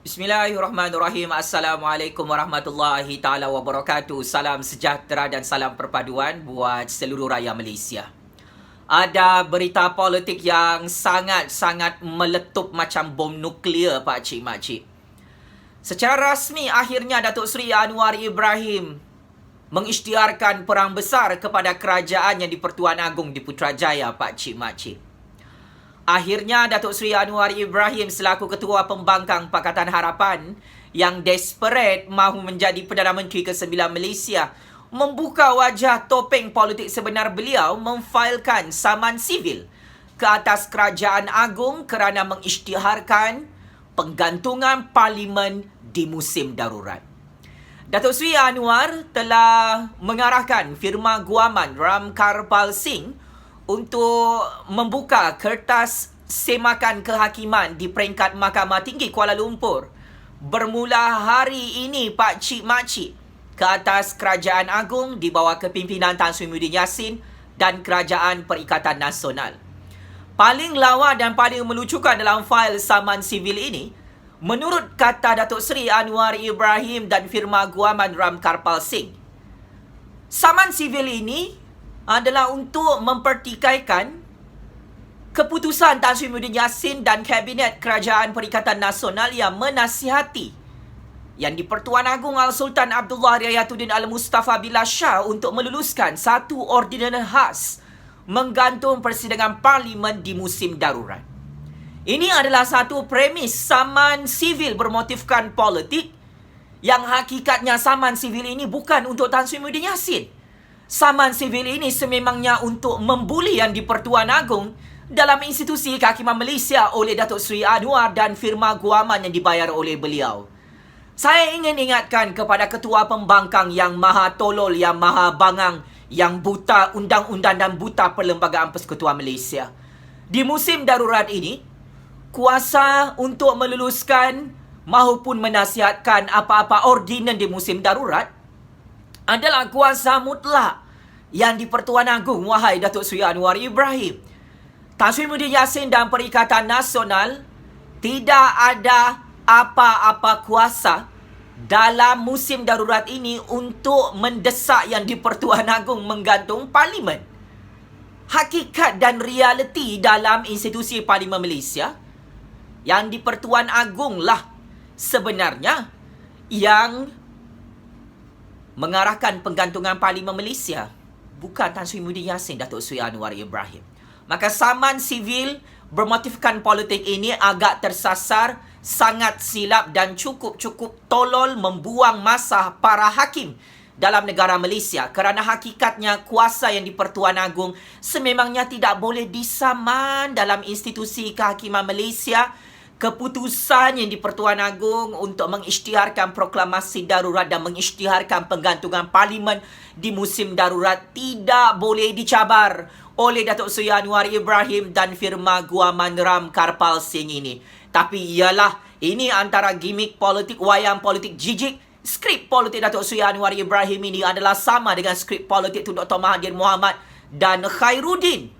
Bismillahirrahmanirrahim. Assalamualaikum warahmatullahi taala wabarakatuh. Salam sejahtera dan salam perpaduan buat seluruh rakyat Malaysia. Ada berita politik yang sangat-sangat meletup macam bom nuklear, Pak Cik Mak Cik. Secara rasmi, akhirnya Datuk Seri Anwar Ibrahim mengisytiharkan perang besar kepada kerajaan yang di Pertuan Agong di Putrajaya, Pak Cik Mak Cik. Akhirnya Datuk Seri Anwar Ibrahim selaku Ketua Pembangkang Pakatan Harapan yang desperate mahu menjadi Perdana Menteri ke-9 Malaysia membuka wajah topeng politik sebenar beliau memfailkan saman sivil ke atas Kerajaan Agong kerana mengisytiharkan penggantungan parlimen di musim darurat. Datuk Seri Anwar telah mengarahkan firma guaman Ramkarpal Singh untuk membuka kertas semakan kehakiman di peringkat Mahkamah Tinggi Kuala Lumpur bermula hari ini, Pak Cik Mak Cik, ke atas Kerajaan Agong di bawah kepimpinan Tan Sri Muhyiddin Yassin dan Kerajaan Perikatan Nasional. Paling lawa dan paling melucukan dalam fail saman sivil ini, menurut kata Datuk Seri Anwar Ibrahim dan firma guaman Ramkarpal Singh, saman sivil ini adalah untuk mempertikaikan keputusan Tan Sri Muhyiddin Yassin dan Kabinet Kerajaan Perikatan Nasional yang menasihati yang di Pertuan Agong Al-Sultan Abdullah Riayatuddin Al-Mustafa Billah Shah untuk meluluskan satu ordinans khas menggantung persidangan parlimen di musim darurat. Ini adalah satu premis saman sivil bermotifkan politik yang hakikatnya saman sivil ini bukan untuk Tan Sri Muhyiddin Yassin. Saman sivil ini sememangnya untuk membuli yang di Pertuan Agong dalam institusi kehakiman Malaysia oleh Datuk Seri Anwar dan firma guaman yang dibayar oleh beliau. Saya ingin ingatkan kepada ketua pembangkang yang maha tolol, yang maha bangang, yang buta undang-undang dan buta Perlembagaan Persekutuan Malaysia. Di musim darurat ini, kuasa untuk meluluskan maupun menasihatkan apa-apa ordinans di musim darurat adalah kuasa mutlak yang di Pertuan Agong, wahai Datuk Seri Anwar Ibrahim. Tan Sri Muhyiddin Yassin dan Perikatan Nasional tidak ada apa-apa kuasa dalam musim darurat ini untuk mendesak yang di Pertuan Agong menggantung parlimen. Hakikat dan realiti dalam institusi Parlimen Malaysia yang di Pertuan Agong lah sebenarnya yang mengarahkan penggantungan Parlimen Malaysia, bukan Tan Sri Muhyiddin Yassin, Datuk Seri Anwar Ibrahim. Maka saman sivil bermotifkan politik ini agak tersasar, sangat silap dan cukup tolol membuang masa para hakim dalam negara Malaysia kerana hakikatnya kuasa yang di Pertuan Agong sememangnya tidak boleh disaman dalam institusi kehakiman Malaysia. Keputusan yang di Pertuan Agong untuk mengisytiharkan proklamasi darurat dan mengisytiharkan penggantungan parlimen di musim darurat tidak boleh dicabar oleh Datuk Seri Anwar Ibrahim dan firma guaman Ramkarpal Singh ini. Tapi ialah, ini antara gimmick politik, wayang politik jijik. Skrip politik Datuk Seri Anwar Ibrahim ini adalah sama dengan skrip politik Tun Dr. Mahathir Mohamad dan Khairuddin.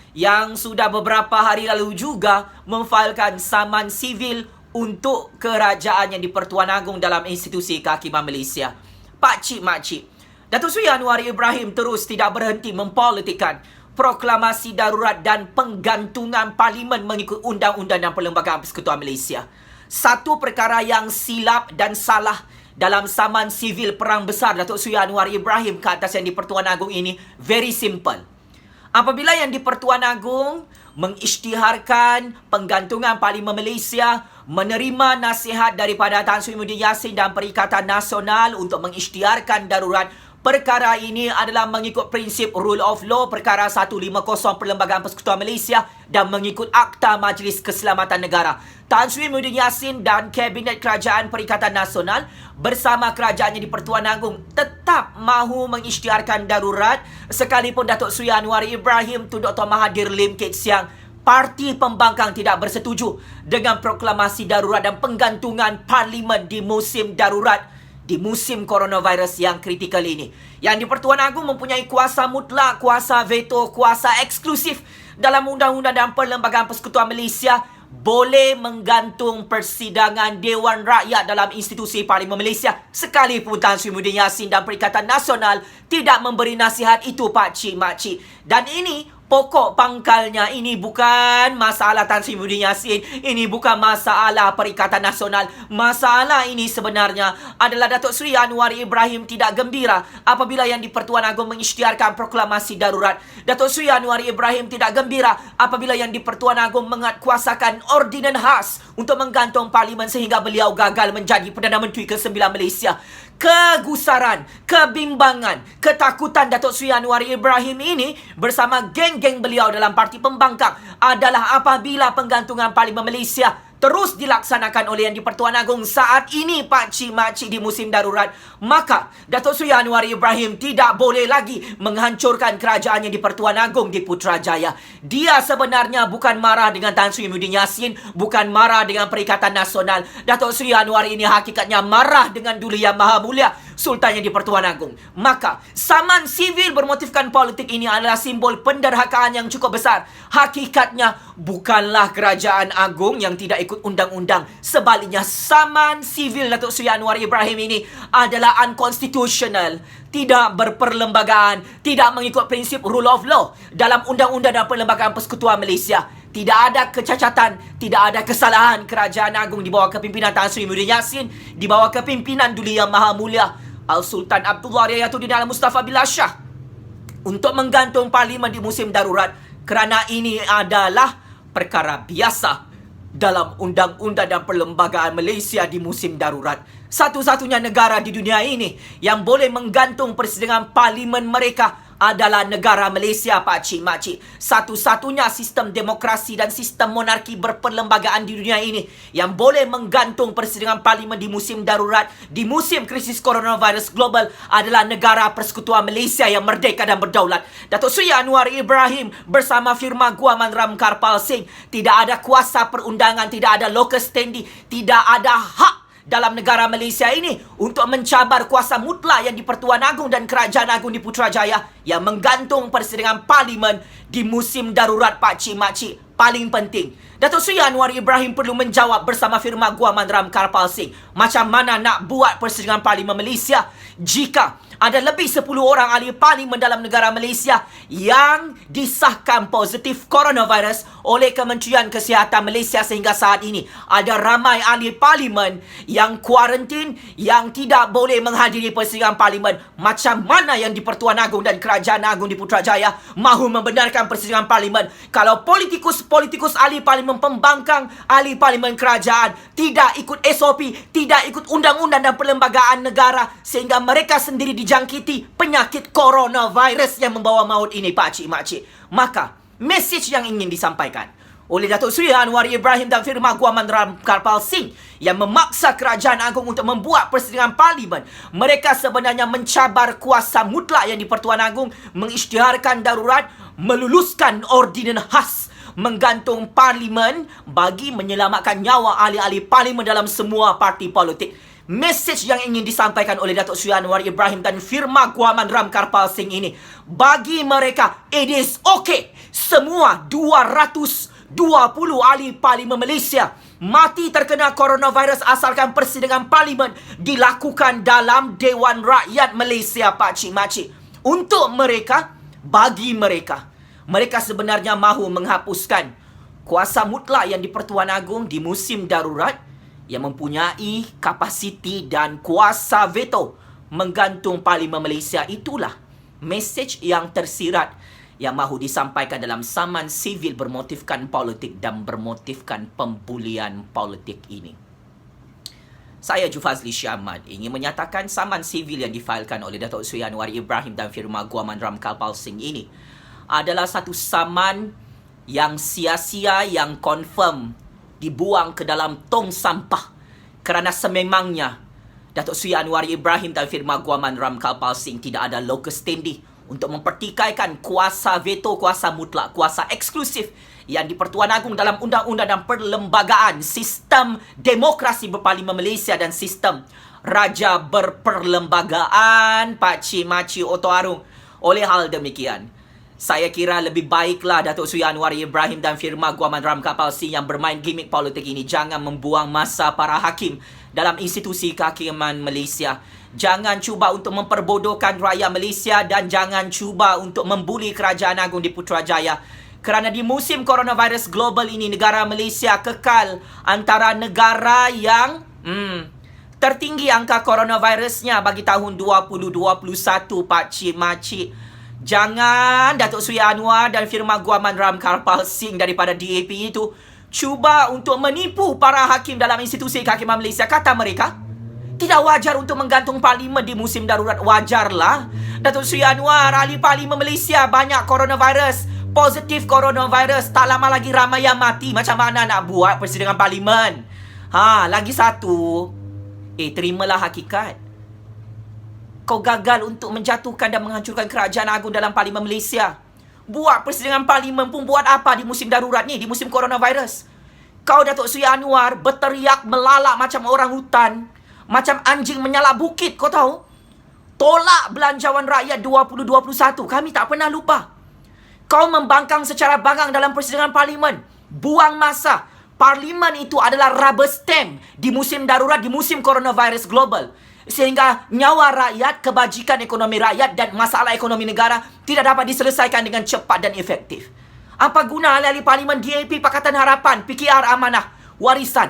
Yang sudah beberapa hari lalu juga memfailkan saman sivil untuk kerajaan yang di Pertuan Agong dalam institusi kehakiman Malaysia. Pak Cik Mak Cik, Datuk Seri Anwar Ibrahim terus tidak berhenti mempolitikkan proklamasi darurat dan penggantungan parlimen mengikut Undang-Undang dan Perlembagaan Persekutuan Malaysia. Satu perkara yang silap dan salah dalam saman sivil perang besar Datuk Seri Anwar Ibrahim ke atas yang di Pertuan Agong ini very simple. Apabila yang di Pertuan Agong mengisytiharkan penggantungan Parlimen Malaysia, menerima nasihat daripada Tan Sri Muhyiddin Yassin dan Perikatan Nasional untuk mengisytiharkan darurat, perkara ini adalah mengikut prinsip rule of law perkara 150 Perlembagaan Persekutuan Malaysia dan mengikut Akta Majlis Keselamatan Negara. Tan Sri Muhyiddin Yassin dan Kabinet Kerajaan Perikatan Nasional bersama kerajaannya di Pertuan Agong tetap mahu mengisytiharkan darurat sekalipun Datuk Seri Anwar Ibrahim, Tun Dr. Mahathir Lim Kek Siang, parti pembangkang tidak bersetuju dengan proklamasi darurat dan penggantungan parlimen di musim darurat, di musim coronavirus yang kritikal ini. Yang di Pertuan Agong mempunyai kuasa mutlak, kuasa veto, kuasa eksklusif dalam Undang-Undang dan Perlembagaan Persekutuan Malaysia boleh menggantung persidangan Dewan Rakyat dalam institusi Parlimen Malaysia sekalipun Tan Sri Muhyiddin Yassin dan Perikatan Nasional tidak memberi nasihat itu pakcik makcik. Dan ini pokok pangkalnya, ini bukan masalah Tan Sri Muhyiddin Yassin, ini bukan masalah Perikatan Nasional. Masalah ini sebenarnya adalah Datuk Seri Anwar Ibrahim tidak gembira apabila Yang di-Pertuan Agong mengisytiharkan proklamasi darurat. Datuk Seri Anwar Ibrahim tidak gembira apabila Yang di-Pertuan Agong menguatkuasakan ordinan khas untuk menggantung Parlimen sehingga beliau gagal menjadi Perdana Menteri ke-9 Malaysia. Kegusaran, kebimbangan, ketakutan Datuk Seri Anwar Ibrahim ini bersama geng-geng beliau dalam parti pembangkang adalah apabila penggantungan Parlimen Malaysia terus dilaksanakan oleh Yang di-Pertuan Agong saat ini pakcik makcik di musim darurat, maka Datuk Seri Anwar Ibrahim tidak boleh lagi menghancurkan kerajaan Yang di-Pertuan Agong di Putrajaya. Dia sebenarnya bukan marah dengan Tan Sri Muhyiddin Yassin, bukan marah dengan Perikatan Nasional. Datuk Seri Anwar ini hakikatnya marah dengan Duli Yang Maha Mulia Sultan Yang di-Pertuan Agong. Maka saman sivil bermotifkan politik ini adalah simbol penderhakaan yang cukup besar. Hakikatnya bukanlah kerajaan agung yang tidak ikut undang-undang. Sebaliknya, saman sivil Datuk Seri Anwar Ibrahim ini adalah unconstitutional, tidak berperlembagaan, tidak mengikut prinsip rule of law dalam undang-undang dan perlembagaan persekutuan Malaysia. Tidak ada kecacatan, tidak ada kesalahan kerajaan agung di bawah kepimpinan Tan Sri Muhyiddin Yassin, di bawah kepimpinan Duli Yang Maha Mulia Al-Sultan Abdullah Riayatuddin Al-Mustafa Billah Shah untuk menggantung Parlimen di musim darurat, kerana ini adalah perkara biasa dalam undang-undang dan perlembagaan Malaysia di musim darurat. Satu-satunya negara di dunia ini yang boleh menggantung persidangan Parlimen mereka adalah negara Malaysia pakcik makcik. Satu-satunya sistem demokrasi dan sistem monarki berperlembagaan di dunia ini yang boleh menggantung persidangan Parlimen di musim darurat, di musim krisis coronavirus global adalah negara Persekutuan Malaysia yang merdeka dan berdaulat. Datuk Seri Anwar Ibrahim bersama firma Guaman Ram Karpal Singh tidak ada kuasa perundangan, tidak ada locus standi, tidak ada hak dalam negara Malaysia ini untuk mencabar kuasa mutlak Yang di-Pertuan Agong dan Kerajaan Agung di Putrajaya yang menggantung persidangan Parlimen di musim darurat pakcik makcik. Paling penting, Datuk Seri Anwar Ibrahim perlu menjawab bersama firma Guaman Ram Karpal Singh macam mana nak buat persidangan Parlimen Malaysia jika ada lebih 10 orang ahli parlimen dalam negara Malaysia yang disahkan positif coronavirus oleh Kementerian Kesihatan Malaysia sehingga saat ini. Ada ramai ahli parlimen yang kuarantin, yang tidak boleh menghadiri persidangan parlimen. Macam mana Yang di-Pertuan Agong dan Kerajaan Agung di Putrajaya mahu membenarkan persidangan parlimen kalau politikus ahli parlimen pembangkang, ahli parlimen kerajaan tidak ikut SOP, tidak ikut undang-undang dan perlembagaan negara sehingga mereka sendiri dijangkiti penyakit coronavirus yang membawa maut ini pakcik makcik. Maka mesej yang ingin disampaikan oleh Datuk Seri Anwar Ibrahim dan firma Guaman Ram Karpal Singh yang memaksa Kerajaan Agung untuk membuat persidangan Parlimen, mereka sebenarnya mencabar kuasa mutlak Yang di-Pertuan Agong, mengisytiharkan darurat, meluluskan ordinan khas menggantung Parlimen bagi menyelamatkan nyawa ahli-ahli Parlimen dalam semua parti politik. Mesej yang ingin disampaikan oleh Datuk Seri Anwar Ibrahim dan firma Guaman Ram Karpal Singh ini, bagi mereka, it is okay. Semua 220 ahli Parlimen Malaysia mati terkena coronavirus asalkan persidangan Parlimen dilakukan dalam Dewan Rakyat Malaysia pakcik makcik. Untuk mereka, bagi mereka, mereka sebenarnya mahu menghapuskan kuasa mutlak Yang di-Pertuan Agong di musim darurat yang mempunyai kapasiti dan kuasa veto menggantung Parlimen Malaysia. Itulah mesej yang tersirat yang mahu disampaikan dalam saman sivil bermotifkan politik dan bermotifkan pembulian politik ini. Saya Jufazli Syahmad ingin menyatakan saman sivil yang difailkan oleh Datuk Seri Anwar Ibrahim dan firma Guaman Ram Karpal Singh ini adalah satu saman yang sia-sia, yang confirm dibuang ke dalam tong sampah kerana sememangnya Datuk Seri Anwar Ibrahim dan firma Guaman Ram Karpal Singh tidak ada locus standi untuk mempertikaikan kuasa veto, kuasa mutlak, kuasa eksklusif Yang di-Pertuan Agong dalam undang-undang dan perlembagaan, sistem demokrasi berparlimen Malaysia dan sistem raja berperlembagaan pakcik makcik Oto Arung. Oleh hal demikian, Saya kira lebih baiklah Datuk Seri Anwar Ibrahim dan firma Guaman Ram Kapal Sing yang bermain gimmick politik ini jangan membuang masa para hakim dalam institusi kehakiman Malaysia. Jangan cuba untuk memperbodohkan rakyat Malaysia dan jangan cuba untuk membuli Kerajaan Agung di Putrajaya. Kerana di musim coronavirus global ini, negara Malaysia kekal antara negara yang tertinggi angka coronavirusnya bagi tahun 2021, pakcik makcik. Jangan Datuk Seri Anwar dan firma Guaman Ram Kapal Sing daripada DAP itu cuba untuk menipu para hakim dalam institusi kehakiman Malaysia. Kata mereka, tidak wajar untuk menggantung parlimen di musim darurat. Wajarlah. Datuk Seri Anwar, ahli parlimen Malaysia, banyak coronavirus, positif coronavirus. Tak lama lagi ramai yang mati. Macam mana nak buat persidangan parlimen? Lagi satu. Terimalah hakikat. Kau gagal untuk menjatuhkan dan menghancurkan Kerajaan Agung dalam Parlimen Malaysia. Buat persidangan Parlimen pun buat apa di musim darurat ni, di musim coronavirus? Kau Datuk Seri Anwar berteriak melalak macam orang hutan, macam anjing menyalak bukit, kau tahu? Tolak belanjawan rakyat 2021. Kami tak pernah lupa. Kau membangkang secara bangang dalam persidangan Parlimen. Buang masa. Parlimen itu adalah rubber stamp di musim darurat, di musim coronavirus global. Sehingga nyawa rakyat, kebajikan ekonomi rakyat dan masalah ekonomi negara tidak dapat diselesaikan dengan cepat dan efektif. Apa guna ahli-ahli parlimen DAP, Pakatan Harapan, PKR Amanah, Warisan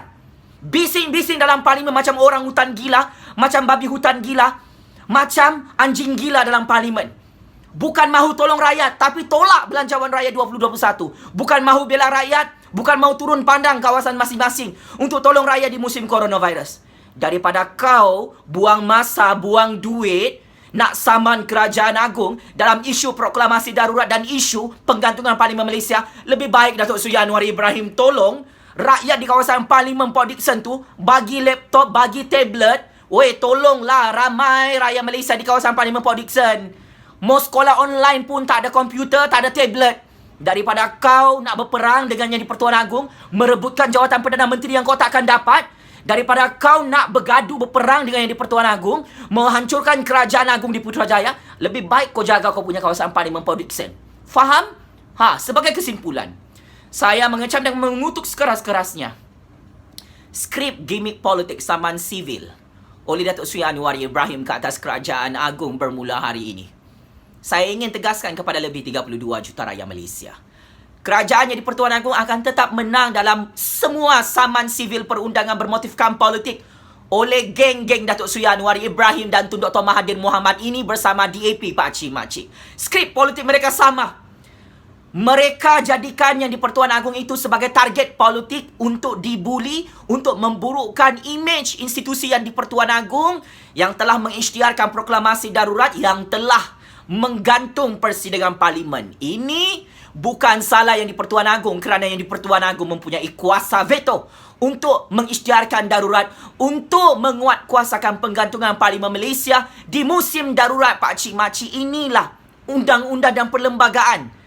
bising-bising dalam parlimen macam orang hutan gila, macam babi hutan gila, macam anjing gila dalam parlimen. Bukan mahu tolong rakyat, tapi tolak belanjawan rakyat 2021. Bukan mahu bela rakyat, bukan mahu turun pandang kawasan masing-masing untuk tolong rakyat di musim coronavirus. Daripada kau buang masa, buang duit nak saman Kerajaan Agung dalam isu proklamasi darurat dan isu penggantungan Parlimen Malaysia, lebih baik Datuk Seri Anwar Ibrahim tolong rakyat di kawasan Parlimen Port Dickson tu bagi laptop, bagi tablet. Tolonglah ramai rakyat Malaysia di kawasan Parlimen Port Dickson. Mau sekolah online pun tak ada komputer, tak ada tablet. Daripada kau nak berperang dengan yang di Pertuan Agong, merebutkan jawatan Perdana Menteri yang kau takkan dapat, daripada kau nak bergaduh berperang dengan yang di Pertuan Agong, menghancurkan Kerajaan Agung di Putrajaya, lebih baik kau jaga kau punya kawasan Parlimen Port Dickson. Faham? Sebagai kesimpulan, saya mengecam dan mengutuk sekeras-kerasnya skrip gimmick politik saman sivil oleh Datuk Seri Anwar Ibrahim ke atas Kerajaan Agung bermula hari ini. Saya ingin tegaskan kepada lebih 32 juta rakyat Malaysia, kerajaannya di Pertuan Agong akan tetap menang dalam semua saman sivil perundangan bermotifkan politik oleh geng-geng Datuk Seri Anwar Ibrahim dan Tun Dr. Mahathir Mohamad ini bersama DAP, pakcik makcik. Skrip politik mereka sama. Mereka jadikan yang di Pertuan Agong itu sebagai target politik untuk dibuli, untuk memburukkan imej institusi yang di Pertuan Agong yang telah mengisytiharkan proklamasi darurat, yang telah menggantung persidangan parlimen. Ini bukan salah yang di Pertuan Agong kerana yang di Pertuan Agong mempunyai kuasa veto untuk mengisytiharkan darurat, untuk menguatkuasakan penggantungan Parlimen Malaysia di musim darurat, pakcik makcik. Inilah undang-undang dan perlembagaan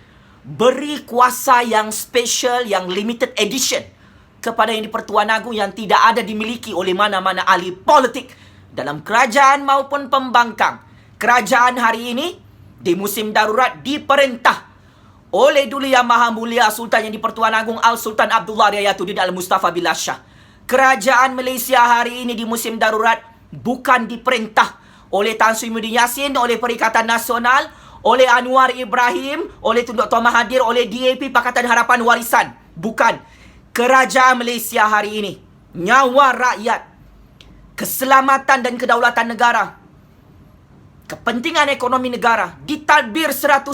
beri kuasa yang special, yang limited edition kepada yang di Pertuan Agong yang tidak ada dimiliki oleh mana-mana ahli politik dalam kerajaan maupun pembangkang. Kerajaan hari ini di musim darurat diperintah oleh Duli Yang Maha Mulia Sultan yang di Pertuan Agong Al-Sultan Abdullah Riayatuddin Al-Mustafa Billah Shah. Kerajaan Malaysia hari ini di musim darurat bukan diperintah oleh Tan Sri Muhyiddin Yassin, oleh Perikatan Nasional, oleh Anwar Ibrahim, oleh Tun Dr. Mahathir, oleh DAP, Pakatan Harapan Warisan. Bukan. Kerajaan Malaysia hari ini, nyawa rakyat, keselamatan dan kedaulatan negara, kepentingan ekonomi negara ditadbir 100%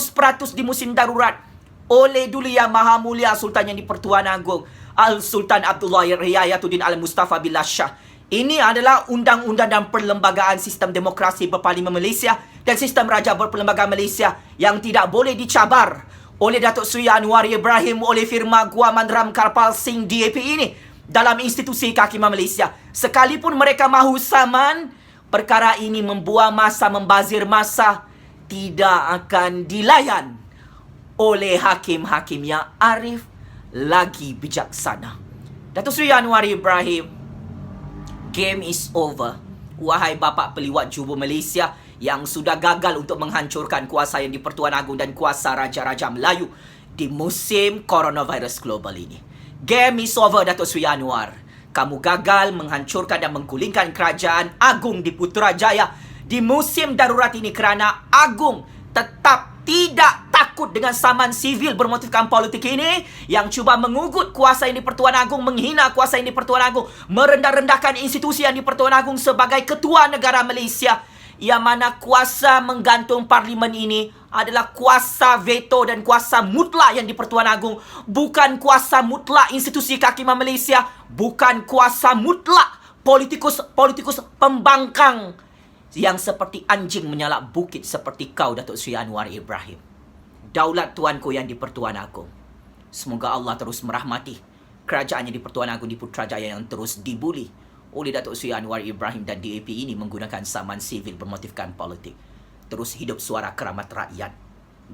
di musim darurat oleh Duli Yang Maha Mulia Sultan yang di Pertuan Agong Al-Sultan Abdullah Riayatuddin Al-Mustafa Billah Shah. Ini adalah undang-undang dan perlembagaan sistem demokrasi berparlimen Malaysia dan sistem raja berperlembagaan Malaysia yang tidak boleh dicabar oleh Datuk Seri Anwar Ibrahim, oleh firma Guaman Ram Kapal Sing DAP ini dalam institusi kehakiman Malaysia. Sekalipun mereka mahu saman, perkara ini membuang masa, membazir masa, tidak akan dilayan oleh hakim-hakim yang arif lagi bijaksana. Datuk Seri Anwar Ibrahim, game is over. Wahai bapa peliwat jubur Malaysia yang sudah gagal untuk menghancurkan kuasa yang di-Pertuan Agong dan kuasa Raja-Raja Melayu di musim coronavirus global ini. Game is over, Datuk Seri Anwar. Kamu gagal menghancurkan dan menggulingkan kerajaan Agong di Putrajaya di musim darurat ini kerana Agong tetap tidak takut dengan saman sivil bermotifkan politik ini yang cuba mengugut kuasa yang di-Pertuan Agong, menghina kuasa yang di-Pertuan Agong, merendah-rendahkan institusi yang di-Pertuan Agong sebagai ketua negara Malaysia, yang mana kuasa menggantung parlimen ini adalah kuasa veto dan kuasa mutlak yang di-Pertuan Agong, bukan kuasa mutlak institusi kehakiman Malaysia, bukan kuasa mutlak politikus pembangkang yang seperti anjing menyalak bukit seperti kau, Datuk Seri Anwar Ibrahim. Daulat tuanku yang di-Pertuan Agong, semoga Allah terus merahmati kerajaan yang di-Pertuan Agong di Putrajaya yang terus dibuli oleh Datuk Seri Anwar Ibrahim dan DAP ini menggunakan saman sivil bermotifkan politik. Terus hidup suara keramat rakyat.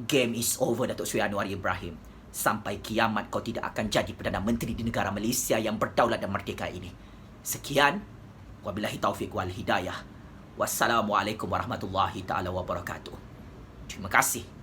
Game is over, Datuk Seri Anwar Ibrahim. Sampai kiamat kau tidak akan jadi Perdana Menteri di negara Malaysia yang berdaulat dan merdeka ini. Sekian. Wabillahi taufiq wal hidayah. Wassalamualaikum warahmatullahi taala wabarakatuh. Terima kasih.